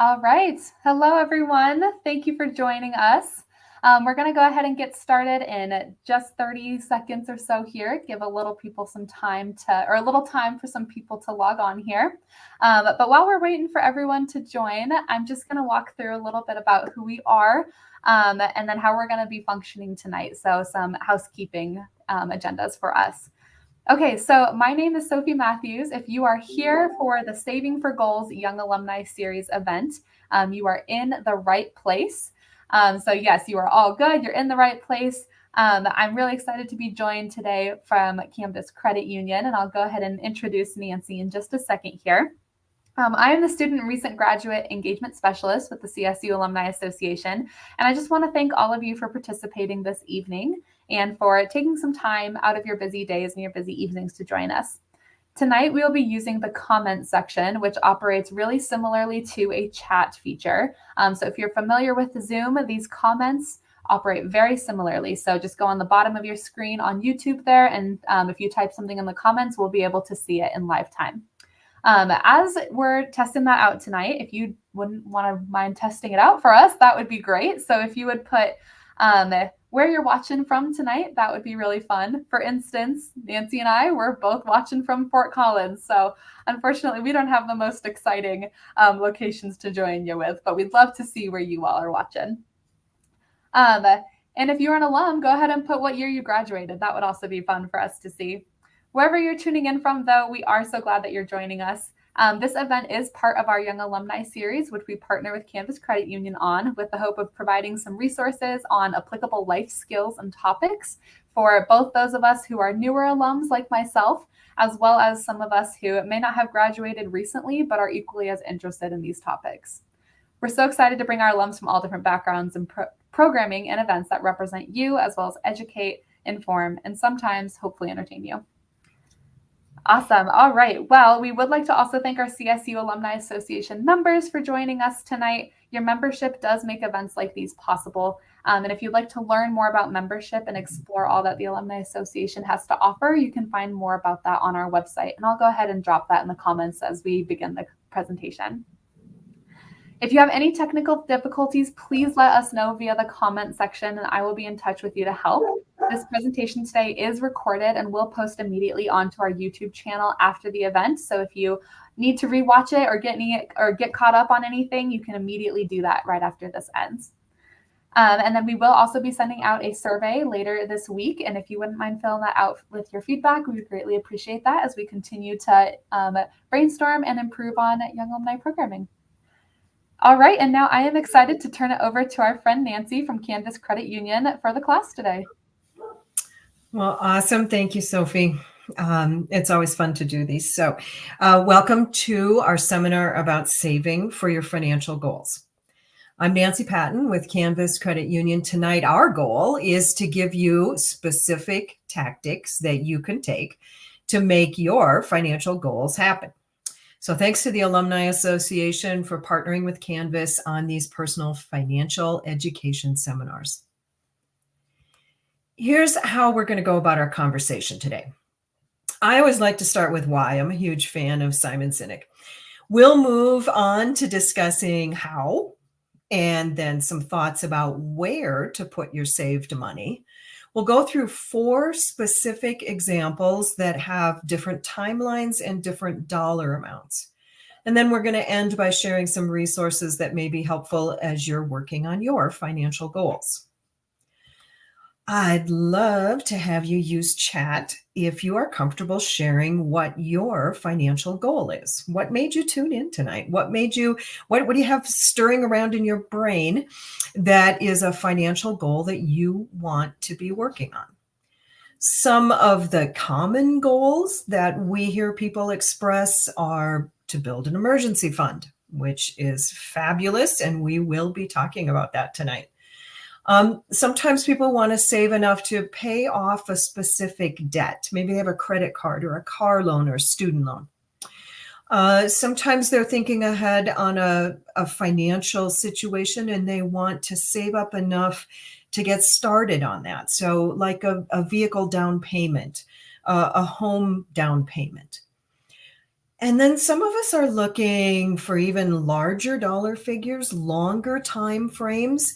All right. Hello, everyone. Thank you for joining us. We're going to go ahead and get started in just 30 seconds or so here. Give a little time for some people to log on here. But while we're waiting for everyone to join, I'm just going to walk through a little bit about who we are and then how we're going to be functioning tonight. So some housekeeping agendas for us. Okay, so my name is Sophie Matthews. If you are here for the Saving for Goals Young Alumni Series event, you are in the right place. So yes, you are all good. You're in the right place. I'm really excited to be joined today from Canvas Credit Union, and I'll go ahead and introduce Nancy in just a second here. I am the Student and Recent Graduate Engagement Specialist with the CSU Alumni Association, and I just want to thank all of you for participating this evening and for taking some time out of your busy days and your busy evenings to join us. Tonight, we will be using the comments section, which operates really similarly to a chat feature. So if you're familiar with Zoom, these comments operate very similarly. So just go on the bottom of your screen on YouTube there, and if you type something in the comments, we'll be able to see it in live time. As we're testing that out tonight, if you wouldn't want to mind testing it out for us, that would be great. So if you would put where you're watching from tonight, that would be really fun. For instance, Nancy and I, we're both watching from Fort Collins. So unfortunately, we don't have the most exciting locations to join you with, but we'd love to see where you all are watching. And if you're an alum, go ahead and put what year you graduated. That would also be fun for us to see. Wherever you're tuning in from, though, we are so glad that you're joining us. This event is part of our Young Alumni Series, which we partner with Canvas Credit Union on, with the hope of providing some resources on applicable life skills and topics for both those of us who are newer alums like myself, as well as some of us who may not have graduated recently, but are equally as interested in these topics. We're so excited to bring our alums from all different backgrounds and programming and events that represent you, as well as educate, inform, and sometimes hopefully entertain you. Awesome. All right. Well, we would like to also thank our CSU Alumni Association members for joining us tonight. Your membership does make events like these possible. And if you'd like to learn more about membership and explore all that the Alumni Association has to offer, you can find more about that on our website. And I'll go ahead and drop that in the comments as we begin the presentation. If you have any technical difficulties, please let us know via the comment section, and I will be in touch with you to help. This presentation today is recorded and will post immediately onto our YouTube channel after the event. So if you need to rewatch it or get caught up on anything, you can immediately do that right after this ends. And then we will also be sending out a survey later this week. And if you wouldn't mind filling that out with your feedback, we would greatly appreciate that as we continue to brainstorm and improve on Young Alumni programming. All right, and now I am excited to turn it over to our friend Nancy from Canvas Credit Union for the class today. Well, awesome. Thank you, Sophie. It's always fun to do these. So welcome to our seminar about saving for your financial goals. I'm Nancy Patton with Canvas Credit Union. Tonight, our goal is to give you specific tactics that you can take to make your financial goals happen. So thanks to the Alumni Association for partnering with Canvas on these personal financial education seminars. Here's how we're going to go about our conversation today. I always like to start with why. I'm a huge fan of Simon Sinek. We'll move on to discussing how, and then some thoughts about where to put your saved money. We'll go through 4 specific examples that have different timelines and different dollar amounts. And then we're going to end by sharing some resources that may be helpful as you're working on your financial goals. I'd love to have you use chat if you are comfortable sharing what your financial goal is. What made you tune in tonight? What do you have stirring around in your brain that is a financial goal that you want to be working on? Some of the common goals that we hear people express are to build an emergency fund, which is fabulous, and we will be talking about that tonight. Sometimes people want to save enough to pay off a specific debt. Maybe they have a credit card or a car loan or a student loan. Sometimes they're thinking ahead on a financial situation and they want to save up enough to get started on that. So like a vehicle down payment, a home down payment. And then some of us are looking for even larger dollar figures, longer time frames.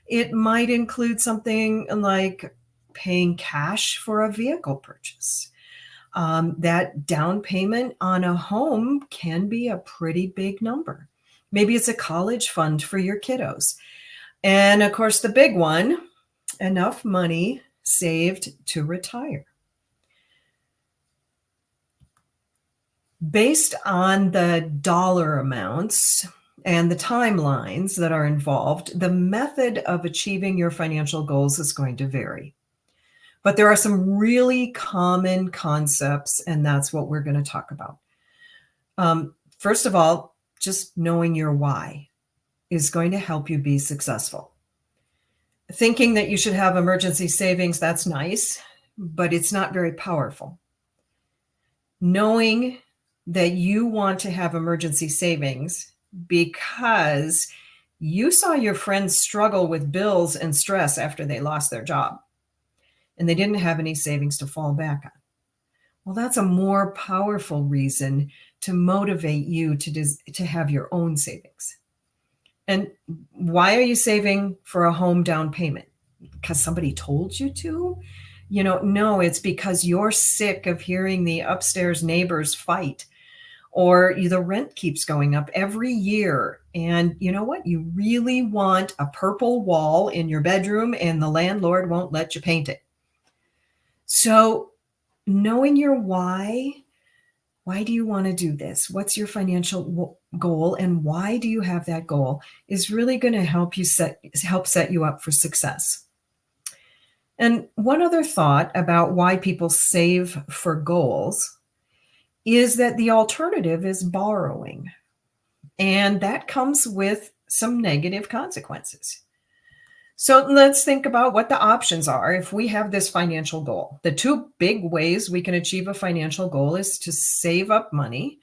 It might include something like paying cash for a vehicle purchase. That down payment on a home can be a pretty big number. Maybe it's a college fund for your kiddos. And of course, the big one, enough money saved to retire. Based on the dollar amounts and the timelines that are involved, the method of achieving your financial goals is going to vary. But there are some really common concepts, and that's what we're going to talk about. First of all, just knowing your why is going to help you be successful. Thinking that you should have emergency savings, that's nice, but it's not very powerful. Knowing that you want to have emergency savings because you saw your friends struggle with bills and stress after they lost their job and they didn't have any savings to fall back on. Well, that's a more powerful reason to motivate you to have your own savings. And why are you saving for a home down payment? Because somebody told you to? No, it's because you're sick of hearing the upstairs neighbors fight, or the rent keeps going up every year. And you know what? You really want a purple wall in your bedroom and the landlord won't let you paint it. So knowing your why do you want to do this? What's your financial goal and why do you have that goal is really going to help set you up for success. And one other thought about why people save for goals is that the alternative is borrowing. And that comes with some negative consequences. So let's think about what the options are if we have this financial goal. The two big ways we can achieve a financial goal is to save up money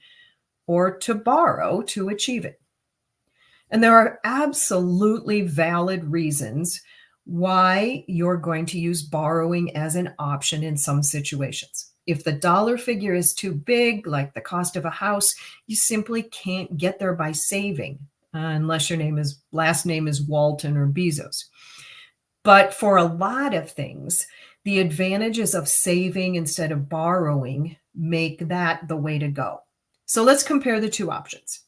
or to borrow to achieve it. And there are absolutely valid reasons why you're going to use borrowing as an option in some situations. If the dollar figure is too big, like the cost of a house, you simply can't get there by saving, unless your last name is Walton or Bezos. But for a lot of things, the advantages of saving instead of borrowing make that the way to go. So let's compare the two options.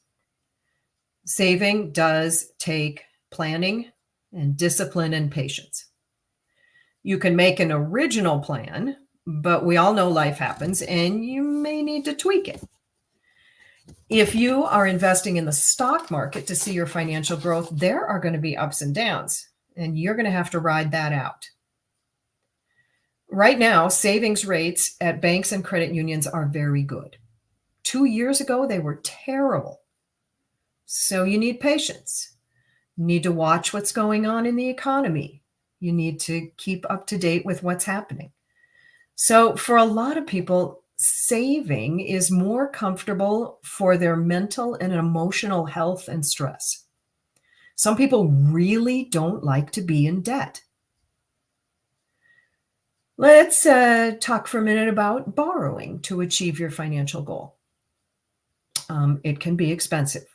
Saving does take planning and discipline and patience. You can make an original plan, but we all know life happens and you may need to tweak it. If you are investing in the stock market to see your financial growth, there are going to be ups and downs, and you're going to have to ride that out. Right now, savings rates at banks and credit unions are very good. 2 years ago, they were terrible. So you need patience. You need to watch what's going on in the economy. You need to keep up to date with what's happening. So for a lot of people, saving is more comfortable for their mental and emotional health and stress. Some people really don't like to be in debt. Let's talk for a minute about borrowing to achieve your financial goal. It can be expensive.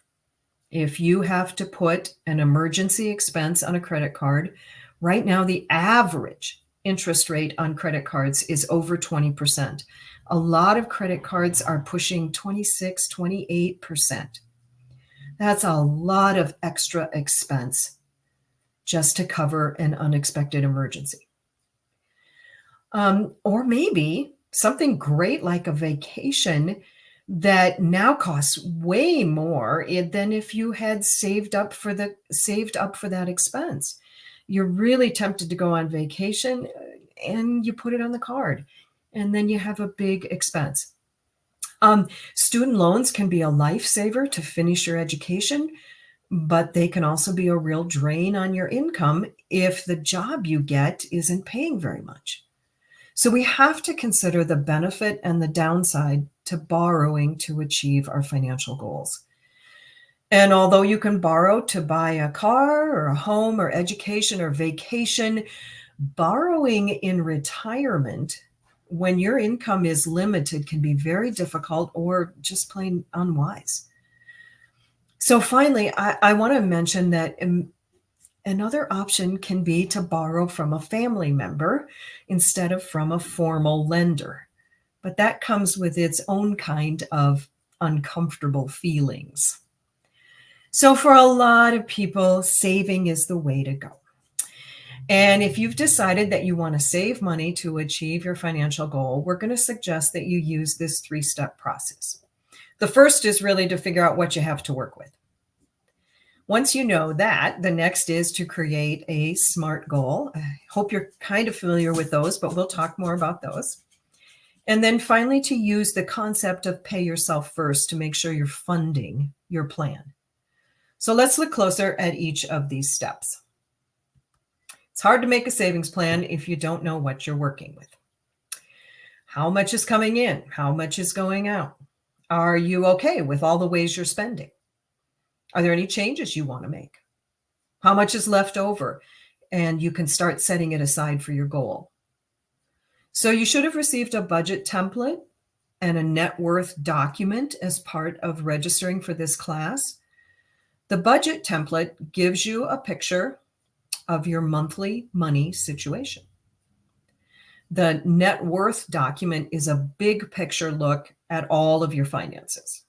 If you have to put an emergency expense on a credit card, right now the average interest rate on credit cards is over 20%. A lot of credit cards are pushing 26, 28%. That's a lot of extra expense just to cover an unexpected emergency. Or maybe something great like a vacation that now costs way more than if you had saved up for that expense. You're really tempted to go on vacation and you put it on the card and then you have a big expense. Student loans can be a lifesaver to finish your education, but they can also be a real drain on your income if the job you get isn't paying very much. So we have to consider the benefit and the downside to borrowing to achieve our financial goals. And although you can borrow to buy a car or a home or education or vacation, borrowing in retirement when your income is limited can be very difficult or just plain unwise. So finally, I want to mention that another option can be to borrow from a family member instead of from a formal lender. But that comes with its own kind of uncomfortable feelings. So for a lot of people, saving is the way to go. And if you've decided that you want to save money to achieve your financial goal, we're going to suggest that you use this 3-step process. The first is really to figure out what you have to work with. Once you know that, the next is to create a SMART goal. I hope you're kind of familiar with those, but we'll talk more about those. And then finally, to use the concept of pay yourself first to make sure you're funding your plan. So let's look closer at each of these steps. It's hard to make a savings plan if you don't know what you're working with. How much is coming in? How much is going out? Are you okay with all the ways you're spending? Are there any changes you want to make? How much is left over? And you can start setting it aside for your goal. So you should have received a budget template and a net worth document as part of registering for this class. The budget template gives you a picture of your monthly money situation. The net worth document is a big picture look at all of your finances.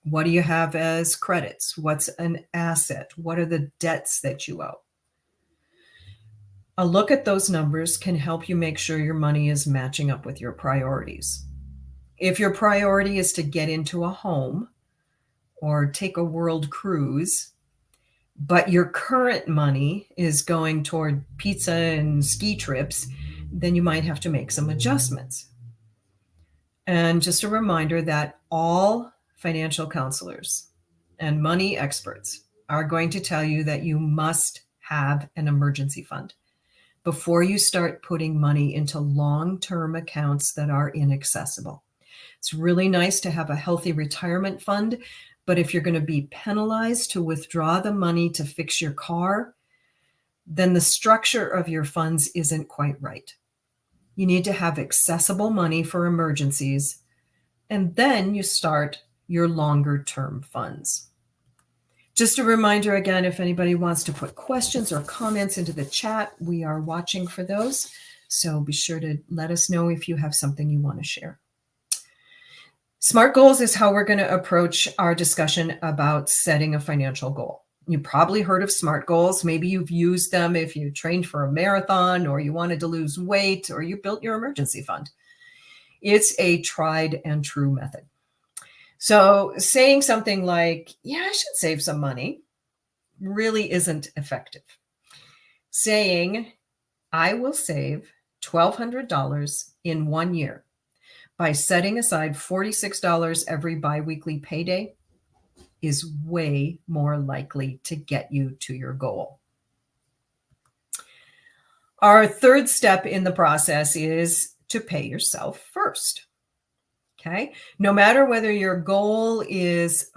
What do you have as credits? What's an asset? What are the debts that you owe? A look at those numbers can help you make sure your money is matching up with your priorities. If your priority is to get into a home or take a world cruise, but your current money is going toward pizza and ski trips, then you might have to make some adjustments. And just a reminder that all financial counselors and money experts are going to tell you that you must have an emergency fund before you start putting money into long-term accounts that are inaccessible. It's really nice to have a healthy retirement fund, but if you're going to be penalized to withdraw the money to fix your car, then the structure of your funds isn't quite right. You need to have accessible money for emergencies, and then you start your longer-term funds. Just a reminder again, if anybody wants to put questions or comments into the chat, we are watching for those. So be sure to let us know if you have something you want to share. SMART goals is how we're going to approach our discussion about setting a financial goal. You probably heard of SMART goals. Maybe you've used them if you trained for a marathon or you wanted to lose weight or you built your emergency fund. It's a tried and true method. So saying something like, yeah, I should save some money really isn't effective. Saying, I will save $1,200 in 1 year by setting aside $46 every biweekly payday is way more likely to get you to your goal. Our third step in the process is to pay yourself first. Okay. No matter whether your goal is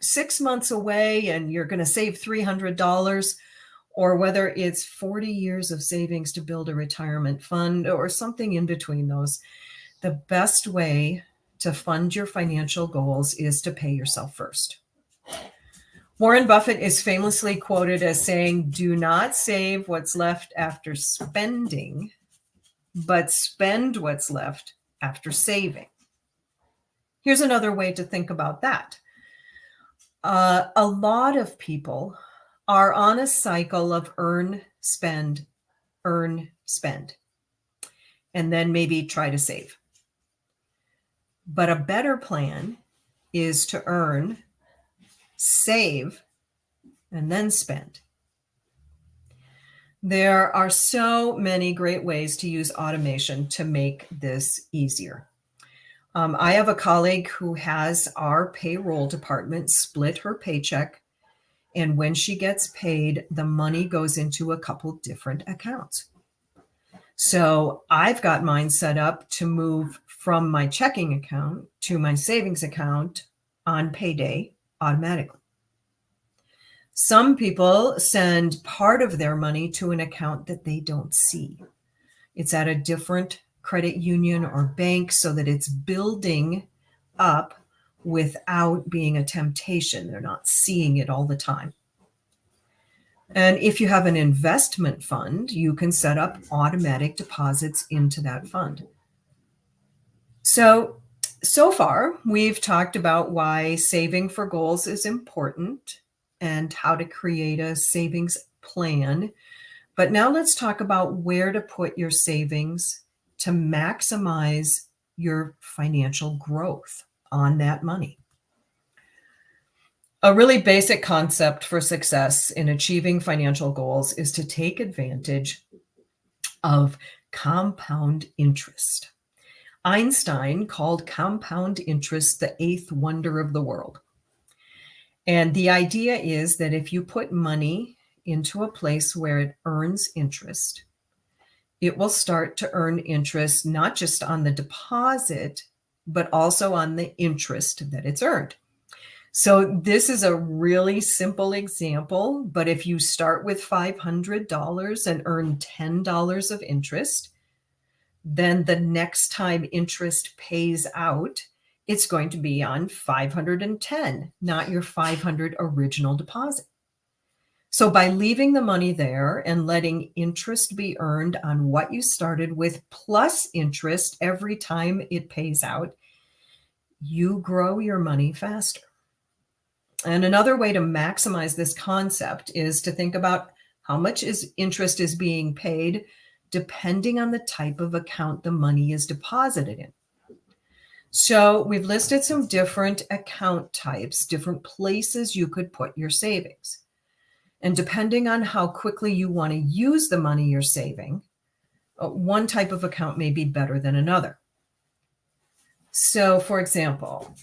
6 months away and you're going to save $300, or whether it's 40 years of savings to build a retirement fund or something in between those, the best way to fund your financial goals is to pay yourself first. Warren Buffett is famously quoted as saying, do not save what's left after spending, but spend what's left after saving. Here's another way to think about that. A lot of people are on a cycle of earn, spend, and then maybe try to save. But a better plan is to earn, save, and then spend. There are so many great ways to use automation to make this easier. I have a colleague who has our payroll department split her paycheck, and when she gets paid, the money goes into a couple different accounts. So I've got mine set up to move from my checking account to my savings account on payday automatically. Some people send part of their money to an account that they don't see. It's at a different credit union or bank so that it's building up without being a temptation. They're not seeing it all the time. And if you have an investment fund, you can set up automatic deposits into that fund. So far, we've talked about why saving for goals is important and how to create a savings plan. But now let's talk about where to put your savings to maximize your financial growth on that money. A really basic concept for success in achieving financial goals is to take advantage of compound interest. Einstein called compound interest the eighth wonder of the world. And the idea is that if you put money into a place where it earns interest, it will start to earn interest not just on the deposit, but also on the interest that it's earned. So this is a really simple example, but if you start with $500 and earn $10 of interest, then the next time interest pays out, it's going to be on 510, not your 500 original deposit. So by leaving the money there and letting interest be earned on what you started with plus interest every time it pays out, you grow your money faster. And another way to maximize this concept is to think about how much interest is being paid depending on the type of account the money is deposited in. So we've listed some different account types, different places you could put your savings. And depending on how quickly you want to use the money you're saving, one type of account may be better than another. So for example,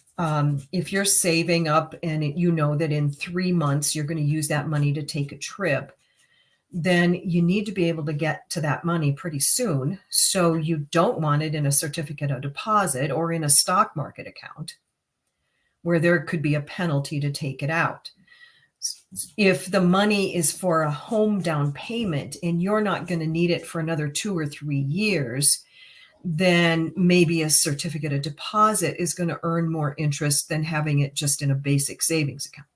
if you're saving up and you know that in 3 months you're going to use that money to take a trip, then you need to be able to get to that money pretty soon. So you don't want it in a certificate of deposit or in a stock market account where there could be a penalty to take it out. If the money is for a home down payment and you're not going to need it for another 2 or 3 years, then maybe a certificate of deposit is going to earn more interest than having it just in a basic savings account.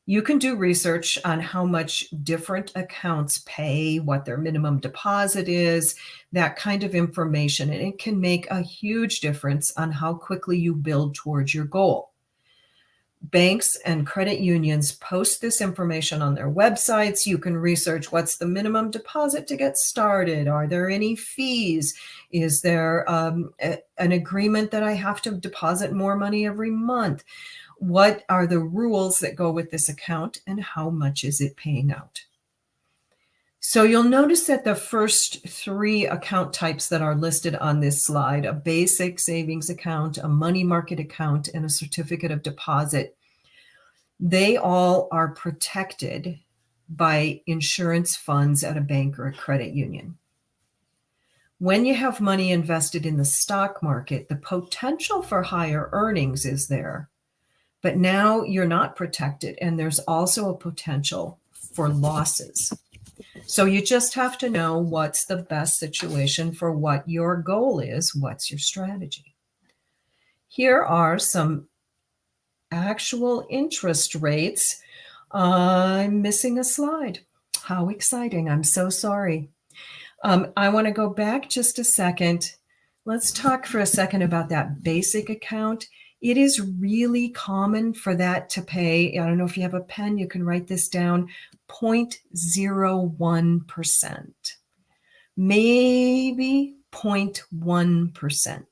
You can do research on how much different accounts pay, what their minimum deposit is, that kind of information, and it can make a huge difference on how quickly you build towards your goal. Banks and credit unions post this information on their websites. You can research what's the minimum deposit to get started. Are there any fees? Is there an agreement that I have to deposit more money every month? What are the rules that go with this account and how much is it paying out? So you'll notice that the first 3 account types that are listed on this slide, a basic savings account, a money market account, and a certificate of deposit, they all are protected by insurance funds at a bank or a credit union. When you have money invested in the stock market, the potential for higher earnings is there. But now you're not protected, and there's also a potential for losses. So you just have to know what's the best situation for what your goal is, what's your strategy. Here are some actual interest rates. I'm missing a slide. How exciting. I'm so sorry. I want to go back just a second. Let's talk for a second about that basic account. It is really common for that to pay, I don't know if you have a pen, you can write this down, 0.01%, maybe 0.1%.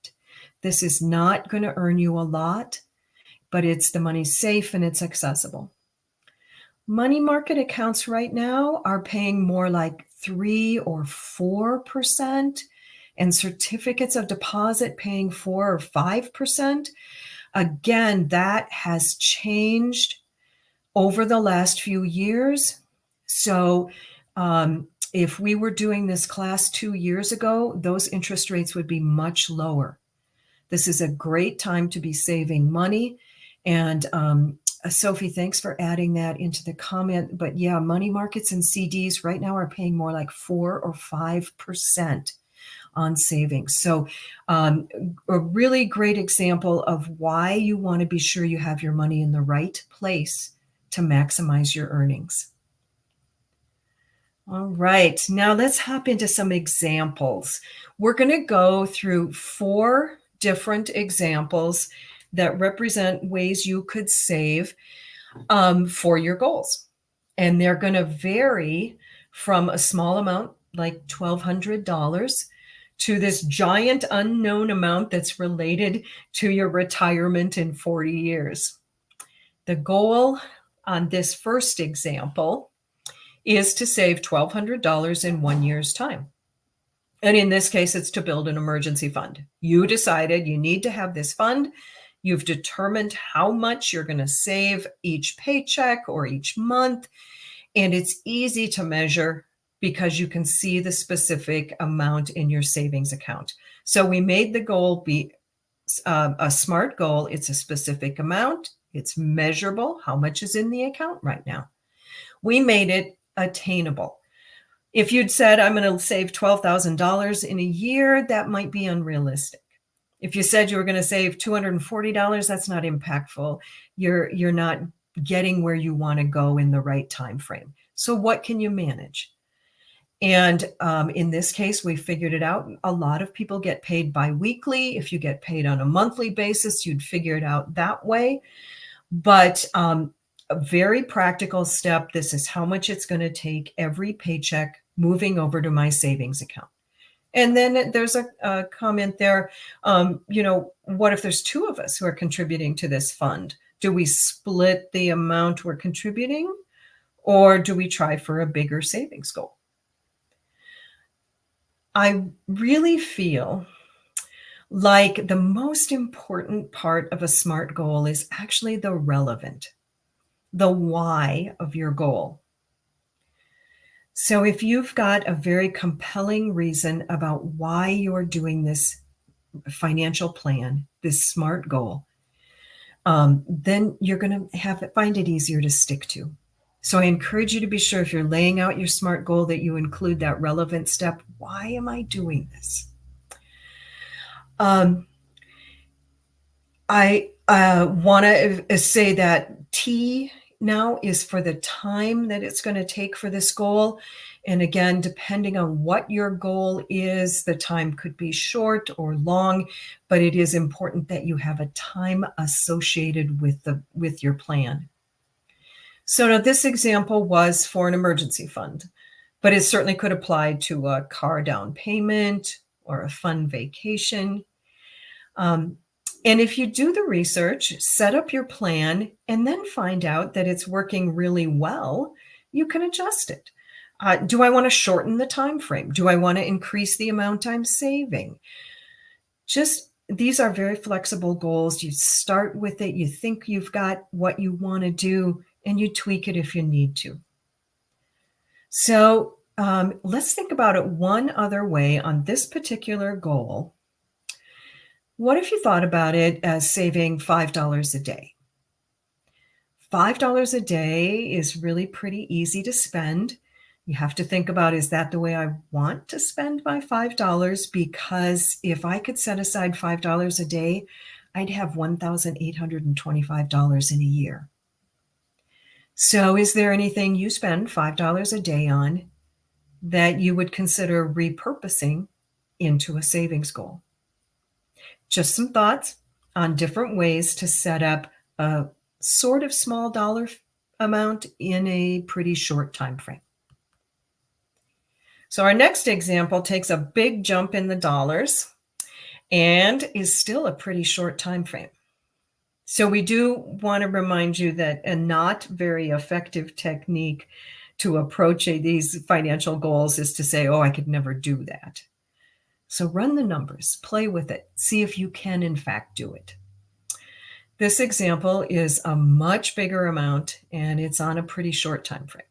This is not going to earn you a lot, but it's the money's safe and it's accessible. Money market accounts right now are paying more like 3 or 4%, and certificates of deposit paying 4 or 5%. Again, that has changed over the last few years. So if we were doing this class 2 years ago, those interest rates would be much lower. This is a great time to be saving money. And Sophie, thanks for adding that into the comment. But yeah, money markets and CDs right now are paying more like 4 or 5%. on savings. So a really great example of why you want to be sure you have your money in the right place to maximize your earnings. All right, now let's hop into some examples. We're going to go through 4 different examples that represent ways you could save for your goals. And they're going to vary from a small amount, like $1,200, to this giant unknown amount that's related to your retirement in 40 years. The goal on this first example is to save $1,200 in 1 year's time. And in this case, it's to build an emergency fund. You decided you need to have this fund. You've determined how much you're going to save each paycheck or each month. And it's easy to measure because you can see the specific amount in your savings account. So we made the goal be a SMART goal. It's a specific amount. It's measurable. How much is in the account right now? We made it attainable. If you'd said, I'm going to save $12,000 in a year, that might be unrealistic. If you said you were going to save $240, that's not impactful. You're not getting where you want to go in the right time frame. So what can you manage? And in this case, we figured it out. A lot of people get paid biweekly. If you get paid on a monthly basis, you'd figure it out that way. But a very practical step, this is how much it's going to take every paycheck moving over to my savings account. And then there's a comment there, what if there's 2 of us who are contributing to this fund? Do we split the amount we're contributing, or do we try for a bigger savings goal? I really feel like the most important part of a SMART goal is actually the relevant, the why of your goal. So if you've got a very compelling reason about why you're doing this financial plan, this SMART goal, then you're going to find it easier to stick to. So I encourage you to be sure if you're laying out your SMART goal that you include that relevant step. Why am I doing this? I want to say that T now is for the time that it's going to take for this goal. And again, depending on what your goal is, the time could be short or long, but it is important that you have a time associated with your plan. So now this example was for an emergency fund, but it certainly could apply to a car down payment or a fun vacation. And if you do the research, set up your plan, and then find out that it's working really well, you can adjust it. Do I want to shorten the time frame? Do I want to increase the amount I'm saving? These are very flexible goals. You start with it. You think you've got what you want to do, and you tweak it if you need to. So let's think about it one other way on this particular goal. What if you thought about it as saving $5 a day? $5 a day is really pretty easy to spend. You have to think about, is that the way I want to spend my $5? Because if I could set aside $5 a day, I'd have $1,825 in a year. So is there anything you spend $5 a day on that you would consider repurposing into a savings goal? Just some thoughts on different ways to set up a sort of small dollar amount in a pretty short time frame. So our next example takes a big jump in the dollars and is still a pretty short time frame. So we do want to remind you that a not very effective technique to approach these financial goals is to say, oh, I could never do that. So run the numbers, play with it, see if you can in fact do it. This example is a much bigger amount, and it's on a pretty short time frame.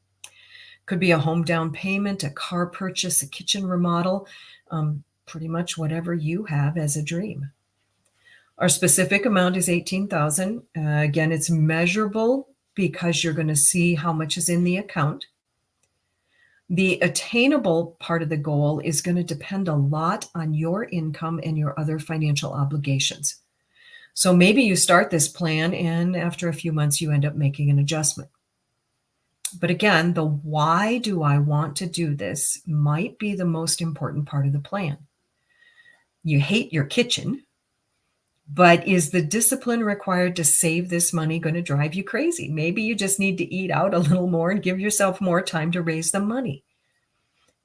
Could be a home down payment, a car purchase, a kitchen remodel, pretty much whatever you have as a dream. Our specific amount is $18,000. Again, it's measurable because you're going to see how much is in the account. The attainable part of the goal is going to depend a lot on your income and your other financial obligations. So maybe you start this plan and after a few months you end up making an adjustment. But again, the why do I want to do this might be the most important part of the plan. You hate your kitchen, but is the discipline required to save this money going to drive you crazy? Maybe you just need to eat out a little more and give yourself more time to raise the money.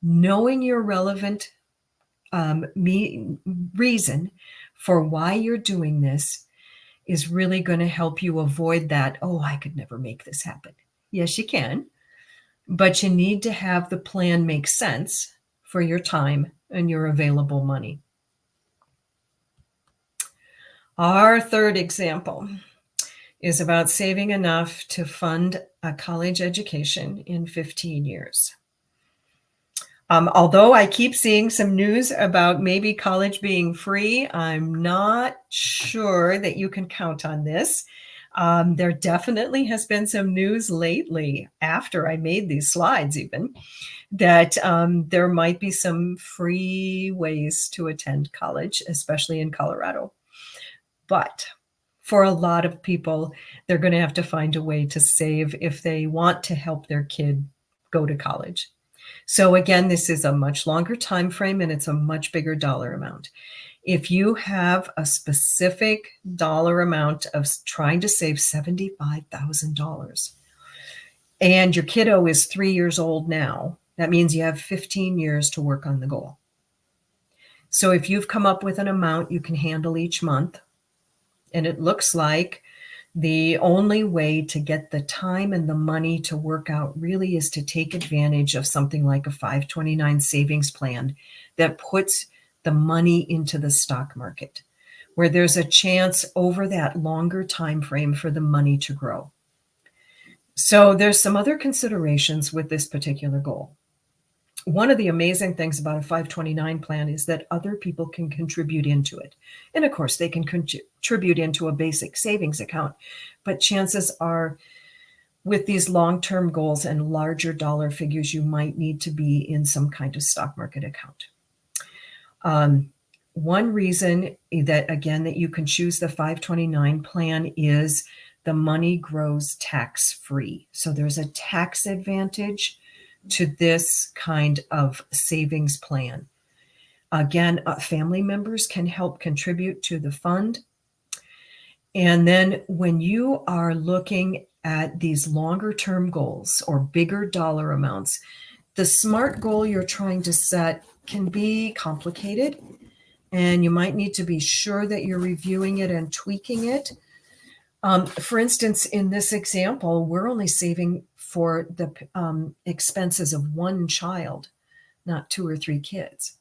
Knowing your relevant reason for why you're doing this is really going to help you avoid that, oh, I could never make this happen. Yes, you can, but you need to have the plan make sense for your time and your available money. Our third example is about saving enough to fund a college education in 15 years. Although I keep seeing some news about maybe college being free, I'm not sure that you can count on this. There definitely has been some news lately, after I made these slides even, that there might be some free ways to attend college, especially in Colorado. But for a lot of people, they're going to have to find a way to save if they want to help their kid go to college. So again, this is a much longer time frame and it's a much bigger dollar amount. If you have a specific dollar amount of trying to save $75,000 and your kiddo is 3 years old now, that means you have 15 years to work on the goal. So if you've come up with an amount you can handle each month, and it looks like the only way to get the time and the money to work out really is to take advantage of something like a 529 savings plan that puts the money into the stock market, where there's a chance over that longer time frame for the money to grow. So there's some other considerations with this particular goal. One of the amazing things about a 529 plan is that other people can contribute into it. And of course, they can contribute into a basic savings account. But chances are, with these long-term goals and larger dollar figures, you might need to be in some kind of stock market account. One reason that, again, that you can choose the 529 plan is the money grows tax-free. So there's a tax advantage to this kind of savings plan. Again, family members can help contribute to the fund. And then when you are looking at these longer term goals or bigger dollar amounts, the SMART goal you're trying to set can be complicated, and you might need to be sure that you're reviewing it and tweaking it. For instance, in this example, we're only saving for the expenses of one child, not 2 or 3 kids.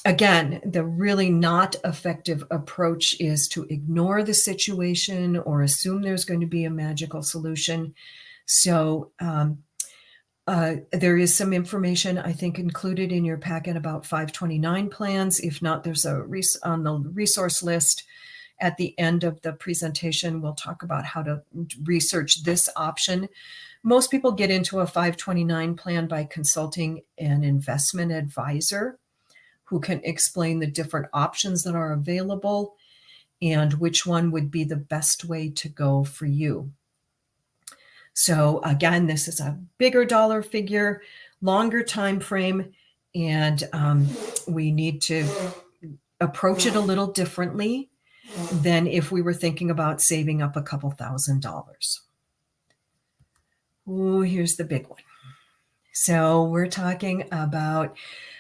Again, the really not effective approach is to ignore the situation or assume there's going to be a magical solution. So there is some information, I think, included in your packet about 529 plans. If not, there's on the resource list. At the end of the presentation, we'll talk about how to research this option. Most people get into a 529 plan by consulting an investment advisor who can explain the different options that are available and which one would be the best way to go for you. So again, this is a bigger dollar figure, longer time frame, and we need to approach it a little differently than if we were thinking about saving up a couple $1,000s. Oh, here's the big one. So we're talking about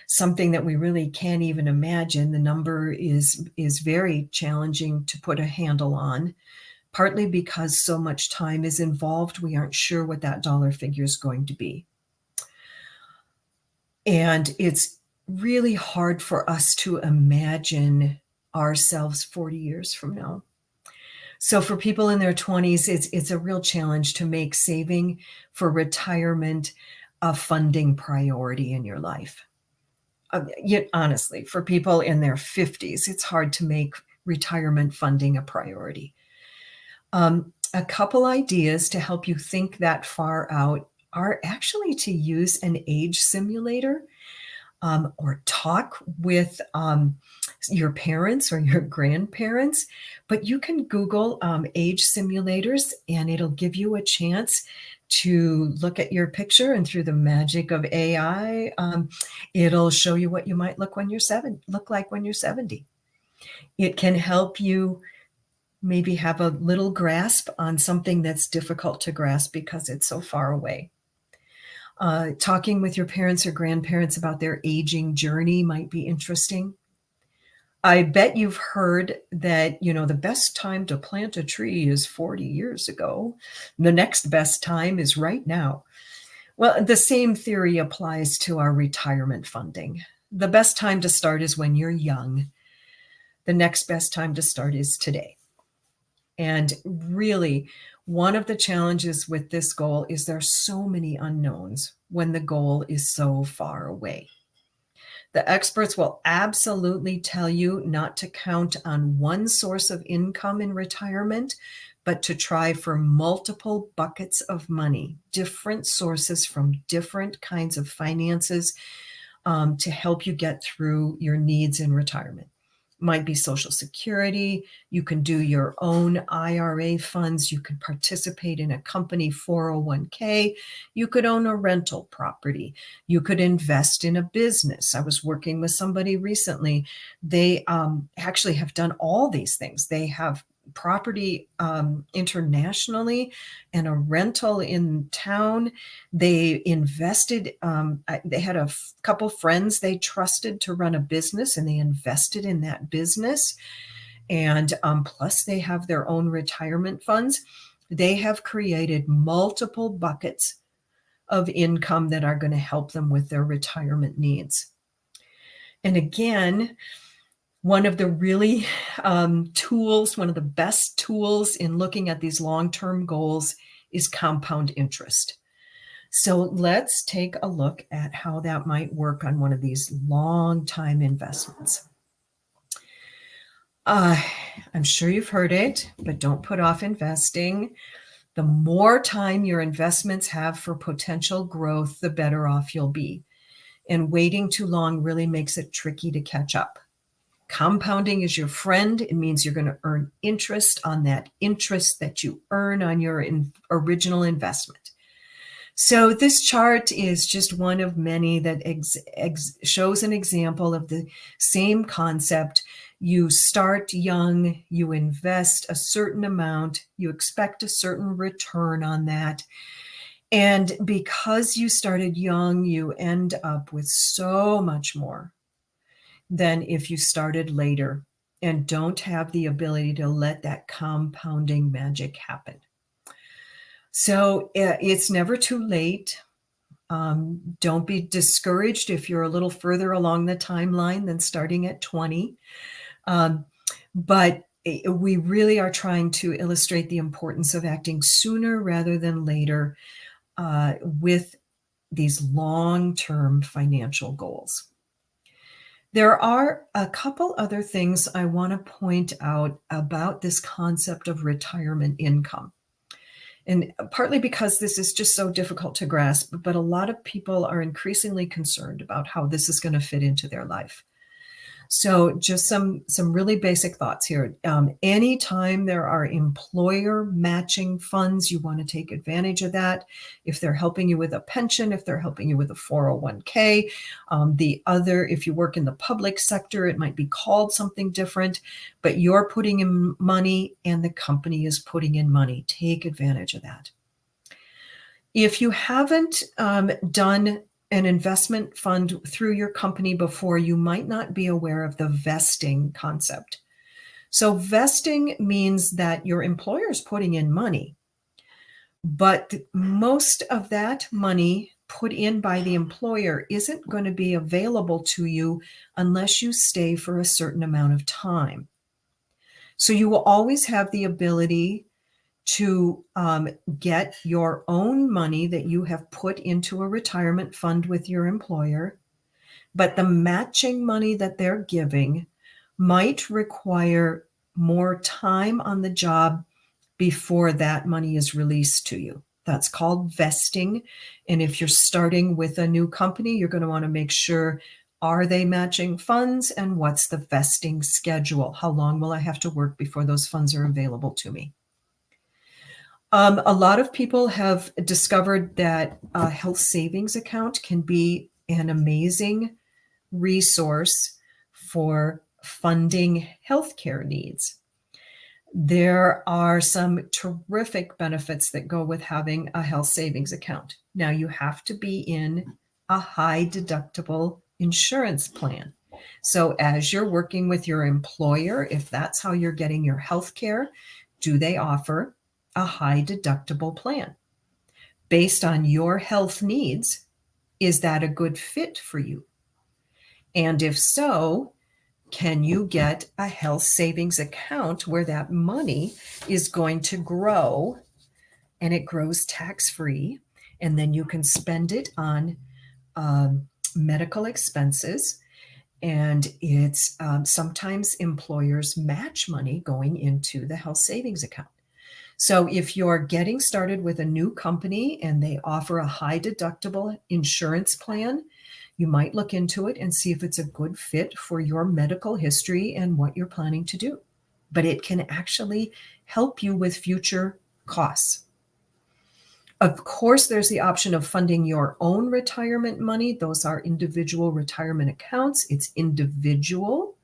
something that we really can't even imagine. The number is very challenging to put a handle on, partly because so much time is involved. We aren't sure what that dollar figure is going to be. And it's really hard for us to imagine ourselves 40 years from now. So for people in their 20s, it's a real challenge to make saving for retirement a funding priority in your life. Yet honestly, for people in their 50s, it's hard to make retirement funding a priority. A couple ideas to help you think that far out are actually to use an age simulator, or talk with your parents or your grandparents. But you can Google age simulators, and it'll give you a chance to look at your picture, and through the magic of AI, it'll show you what you might look like when you're 70. It can help you maybe have a little grasp on something that's difficult to grasp because it's so far away. Talking with your parents or grandparents about their aging journey might be interesting. I bet you've heard that, the best time to plant a tree is 40 years ago. The next best time is right now. Well, the same theory applies to our retirement funding. The best time to start is when you're young. The next best time to start is today. And really, one of the challenges with this goal is there's so many unknowns when the goal is so far away. The experts will absolutely tell you not to count on one source of income in retirement, but to try for multiple buckets of money, different sources from different kinds of finances, to help you get through your needs in retirement. Might be Social Security. You can do your own IRA funds. You can participate in a company 401k. You could own a rental property. You could invest in a business. I was working with somebody recently. They actually have done all these things. They have property internationally and a rental in town. They invested, they had a couple friends they trusted to run a business, and they invested in that business. And plus, they have their own retirement funds. They have created multiple buckets of income that are going to help them with their retirement needs. And again, one of the really one of the best tools in looking at these long-term goals is compound interest. So let's take a look at how that might work on one of these long-time investments. I'm sure you've heard it, but don't put off investing. The more time your investments have for potential growth, the better off you'll be. And waiting too long really makes it tricky to catch up. Compounding is your friend. It means you're going to earn interest on that interest that you earn on your original investment. So this chart is just one of many that shows an example of the same concept. You start young, you invest a certain amount, you expect a certain return on that. And because you started young, you end up with so much more than if you started later and don't have the ability to let that compounding magic happen. So it's never too late. Don't be discouraged if you're a little further along the timeline than starting at 20. But we really are trying to illustrate the importance of acting sooner rather than later with these long-term financial goals. There are a couple other things I want to point out about this concept of retirement income. And partly because this is just so difficult to grasp, but a lot of people are increasingly concerned about how this is going to fit into their life. So just some really basic thoughts here. Anytime there are employer matching funds, you want to take advantage of that. If they're helping you with a pension, if they're helping you with a 401k, if you work in the public sector, it might be called something different, but you're putting in money and the company is putting in money. Take advantage of that. If you haven't done an investment fund through your company before, you might not be aware of the vesting concept. So vesting means that your employer is putting in money, but most of that money put in by the employer isn't going to be available to you unless you stay for a certain amount of time. So you will always have the ability to get your own money that you have put into a retirement fund with your employer, but the matching money that they're giving might require more time on the job before that money is released to you. That's called vesting. And if you're starting with a new company, you're going to want to make sure, are they matching funds, and what's the vesting schedule? How long will I have to work before those funds are available to me? A lot of people have discovered that a health savings account can be an amazing resource for funding healthcare needs. There are some terrific benefits that go with having a health savings account. Now, you have to be in a high deductible insurance plan. So, as you're working with your employer, if that's how you're getting your health care, do they offer a high deductible plan? Based on your health needs, is that a good fit for you? And if so, can you get a health savings account where that money is going to grow, and it grows tax-free, and then you can spend it on medical expenses? And it's sometimes employers match money going into the health savings account. So if you're getting started with a new company and they offer a high deductible insurance plan, you might look into it and see if it's a good fit for your medical history and what you're planning to do. But it can actually help you with future costs. Of course, there's the option of funding your own retirement money. Those are individual retirement accounts. It's individual.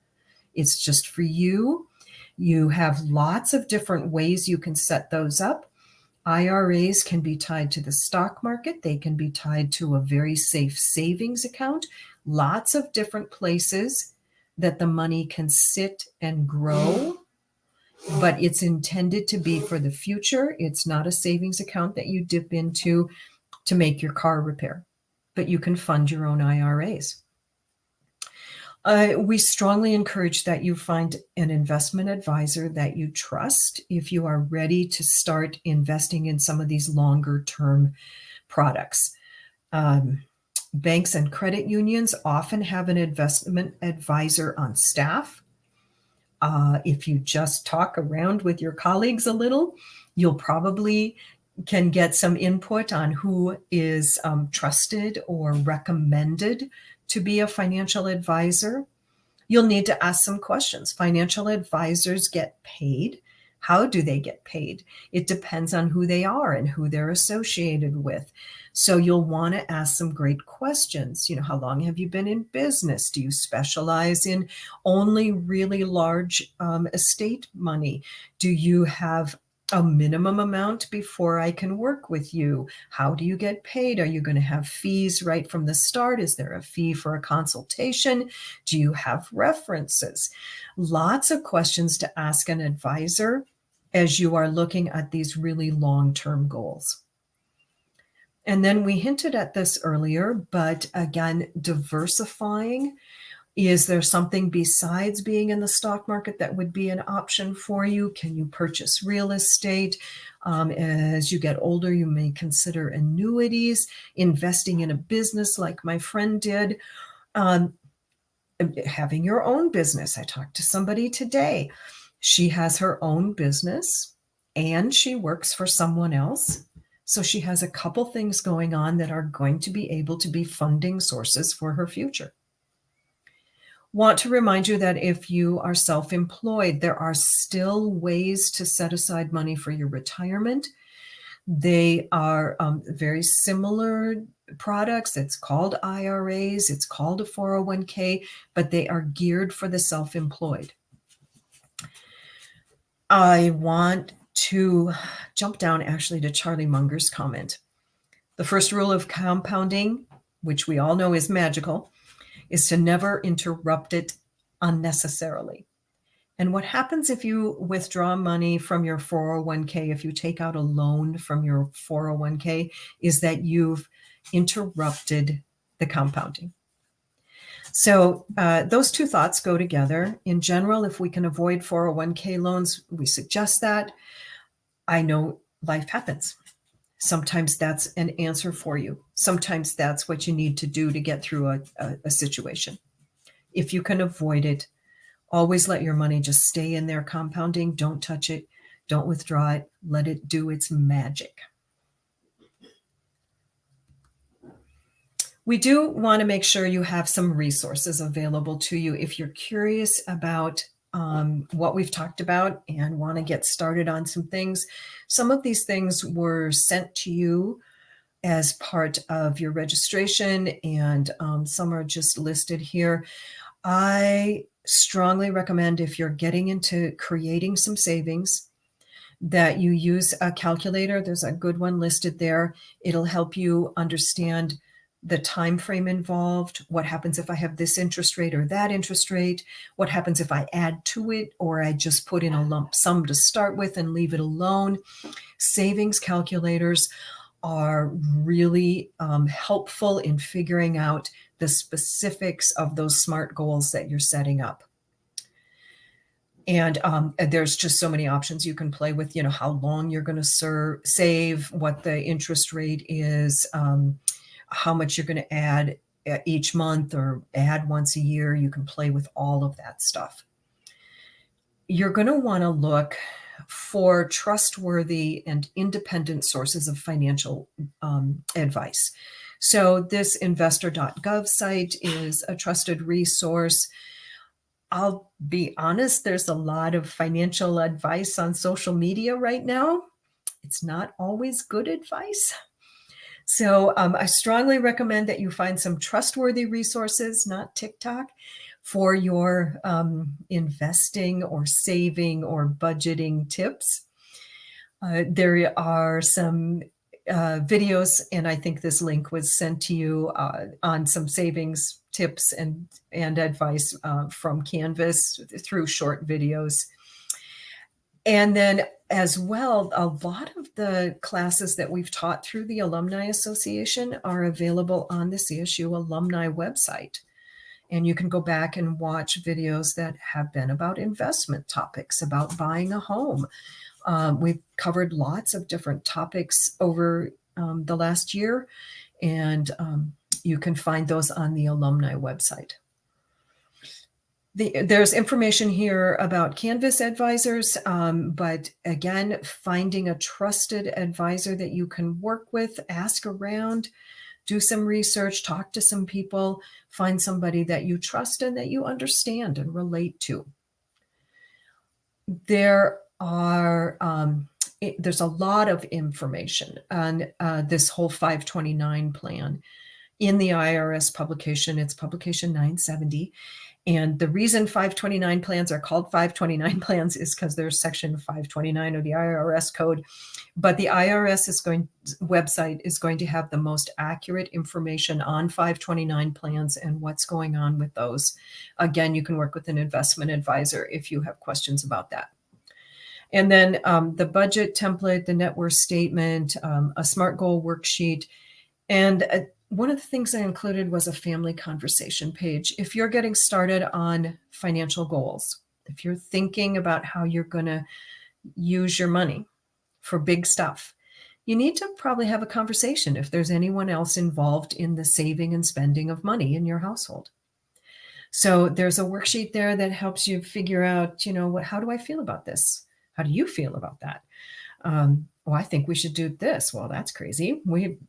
It's just for you. You have lots of different ways you can set those up. IRAs can be tied to the stock market. They can be tied to a very safe savings account. Lots of different places that the money can sit and grow, but it's intended to be for the future. It's not a savings account that you dip into to make your car repair, but you can fund your own IRAs. We strongly encourage that you find an investment advisor that you trust if you are ready to start investing in some of these longer term products. Banks and credit unions often have an investment advisor on staff. If you just talk around with your colleagues a little, you'll probably can get some input on who is trusted or recommended to be a financial advisor. You'll need to ask some questions. Financial advisors get paid. How do they get paid? It depends on who they are and who they're associated with. So you'll want to ask some great questions. You know, how long have you been in business? Do you specialize in only really large estate money? Do you have a minimum amount before I can work with you? How do you get paid? Are you going to have fees right from the start? Is there a fee for a consultation? Do you have references? Lots of questions to ask an advisor as you are looking at these really long-term goals. And then we hinted at this earlier, but again, diversifying. Is there something besides being in the stock market that would be an option for you? Can you purchase real estate? As you get older, you may consider annuities, investing in a business like my friend did, having your own business. I talked to somebody today. She has her own business and she works for someone else. So she has a couple things going on that are going to be able to be funding sources for her future. Want to remind you that if you are self-employed, there are still ways to set aside money for your retirement. They are very similar products. It's called IRAs, it's called a 401k, but they are geared for the self-employed. I want to jump down actually to Charlie Munger's comment. The first rule of compounding, which we all know is magical, is to never interrupt it unnecessarily. And what happens if you withdraw money from your 401k, if you take out a loan from your 401k, is that you've interrupted the compounding. So those two thoughts go together. In general, if we can avoid 401k loans, we suggest that. I know life happens. Sometimes that's an answer for you. Sometimes that's what you need to do to get through a situation. If you can avoid it, always let your money just stay in there compounding. Don't touch it. Don't withdraw it. Let it do its magic. We do want to make sure you have some resources available to you if you're curious about what we've talked about and want to get started on some things. Some of these things were sent to you as part of your registration, and some are just listed here. I strongly recommend, if you're getting into creating some savings, that you use a calculator. There's a good one listed there. It'll help you understand the time frame involved, what happens if I have this interest rate or that interest rate, what happens if I add to it or I just put in a lump sum to start with and leave it alone. Savings calculators are really helpful in figuring out the specifics of those SMART goals that you're setting up. And there's just so many options you can play with, how long you're going to save, what the interest rate is, how much you're going to add each month or add once a year. You can play with all of that stuff. You're going to want to look for trustworthy and independent sources of financial advice. So this investor.gov site is a trusted resource. I'll be honest, there's a lot of financial advice on social media right now. It's not always good advice. So I strongly recommend that you find some trustworthy resources, not TikTok, for your investing or saving or budgeting tips. There are some videos, and I think this link was sent to you on some savings tips and advice from Canvas through short videos. And then as well, a lot of the classes that we've taught through the Alumni Association are available on the CSU Alumni website. And you can go back and watch videos that have been about investment topics, about buying a home. We've covered lots of different topics over the last year, and you can find those on the Alumni website. There's information here about Canvas advisors, but again, finding a trusted advisor that you can work with, ask around, do some research, talk to some people, find somebody that you trust and that you understand and relate to. There's a lot of information on this whole 529 plan in the IRS publication. It's publication 970. And the reason 529 plans are called 529 plans is because there's section 529 of the IRS code. But the IRS website is going to have the most accurate information on 529 plans and what's going on with those. Again, you can work with an investment advisor if you have questions about that. And then the budget template, the net worth statement, a SMART goal worksheet, and one of the things I included was a family conversation page. If you're getting started on financial goals, if you're thinking about how you're going to use your money for big stuff, you need to probably have a conversation if there's anyone else involved in the saving and spending of money in your household. So there's a worksheet there that helps you figure out, how do I feel about this? How do you feel about that? Well, I think we should do this. Well, that's crazy.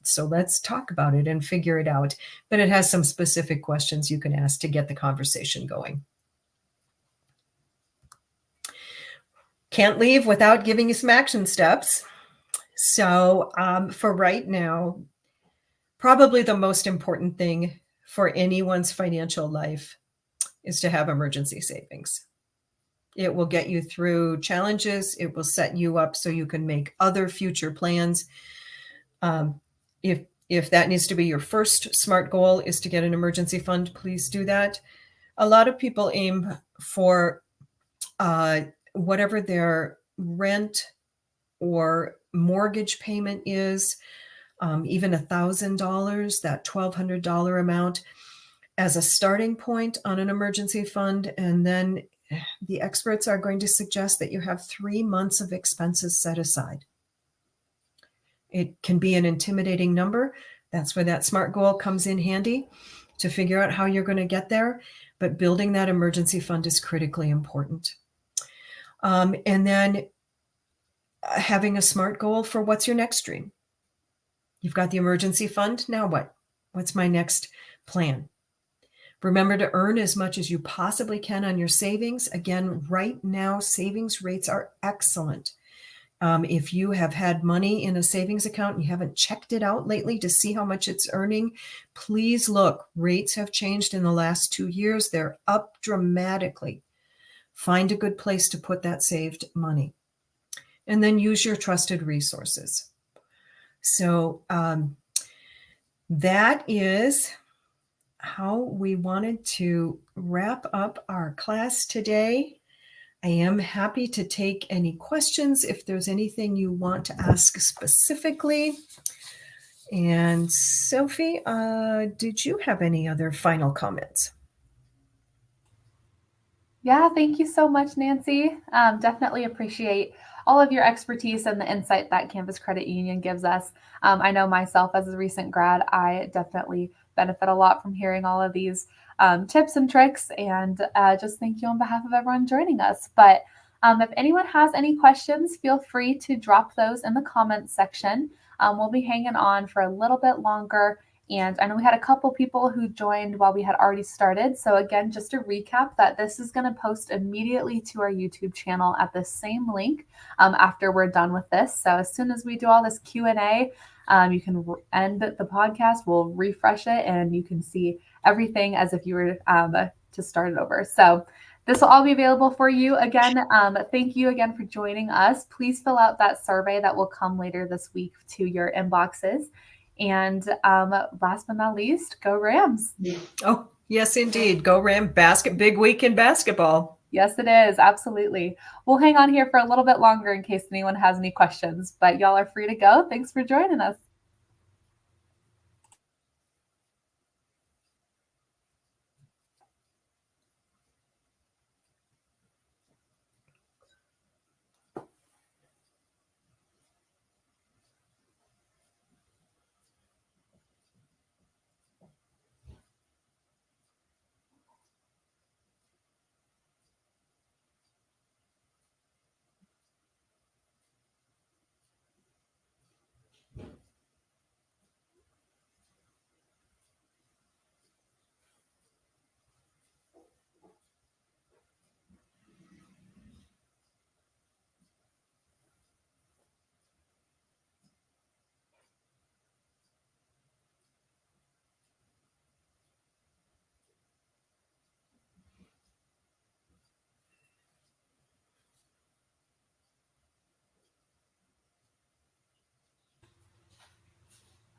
So let's talk about it and figure it out. But it has some specific questions you can ask to get the conversation going. Can't leave without giving you some action steps. So for right now, probably the most important thing for anyone's financial life is to have emergency savings. It will get you through challenges. It will set you up so you can make other future plans. If that needs to be your first SMART goal, is to get an emergency fund, please do that. A lot of people aim for whatever their rent or mortgage payment is, even $1,000, that $1,200 amount, as a starting point on an emergency fund. And then the experts are going to suggest that you have 3 months of expenses set aside. It can be an intimidating number. That's where that SMART goal comes in handy to figure out how you're going to get there. But building that emergency fund is critically important. And then having a SMART goal for what's your next dream. You've got the emergency fund. Now what? What's my next plan? Remember to earn as much as you possibly can on your savings. Again, right now, savings rates are excellent. If you have had money in a savings account and you haven't checked it out lately to see how much it's earning, please look. Rates have changed in the last 2 years. They're up dramatically. Find a good place to put that saved money. And then use your trusted resources. So that is how we wanted to wrap up our class today. I am happy to take any questions if there's anything you want to ask specifically. And Sophie, did you have any other final comments? Yeah, thank you so much, Nancy. Definitely appreciate all of your expertise and the insight that Campus Credit Union gives us. I know myself as a recent grad, I definitely benefit a lot from hearing all of these tips and tricks, and just thank you on behalf of everyone joining us. But if anyone has any questions, feel free to drop those in the comments section. We'll be hanging on for a little bit longer. And I know we had a couple people who joined while we had already started. So again, just to recap that this is going to post immediately to our YouTube channel at the same link after we're done with this. So as soon as we do all this Q&A, you can end the podcast, we'll refresh it, and you can see everything as if you were to start it over. So this will all be available for you. Again, thank you again for joining us. Please fill out that survey that will come later this week to your inboxes. And last but not least, go Rams. Oh, yes, indeed. Go Ram. Big week in basketball. Yes, it is. Absolutely. We'll hang on here for a little bit longer in case anyone has any questions, but y'all are free to go. Thanks for joining us.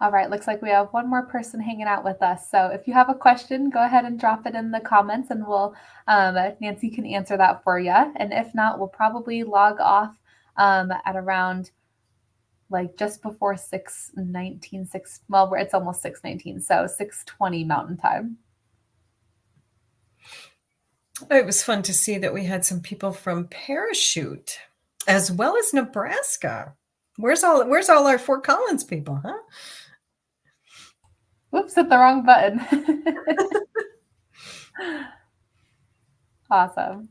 All right, looks like we have one more person hanging out with us. So if you have a question, go ahead and drop it in the comments, and Nancy can answer that for you. And if not, we'll probably log off at around like just before 6:19, well, it's almost 6:19, so 6:20 Mountain Time. It was fun to see that we had some people from Parachute as well as Nebraska. Where's all our Fort Collins people, huh? Whoops, hit the wrong button. Awesome.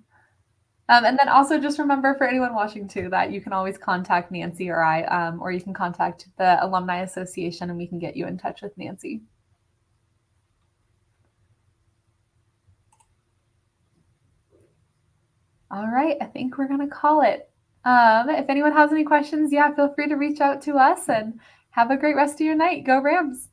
And then also just remember for anyone watching too, that you can always contact Nancy or I, or you can contact the Alumni Association and we can get you in touch with Nancy. All right, I think we're going to call it. If anyone has any questions, yeah, feel free to reach out to us, and have a great rest of your night. Go Rams.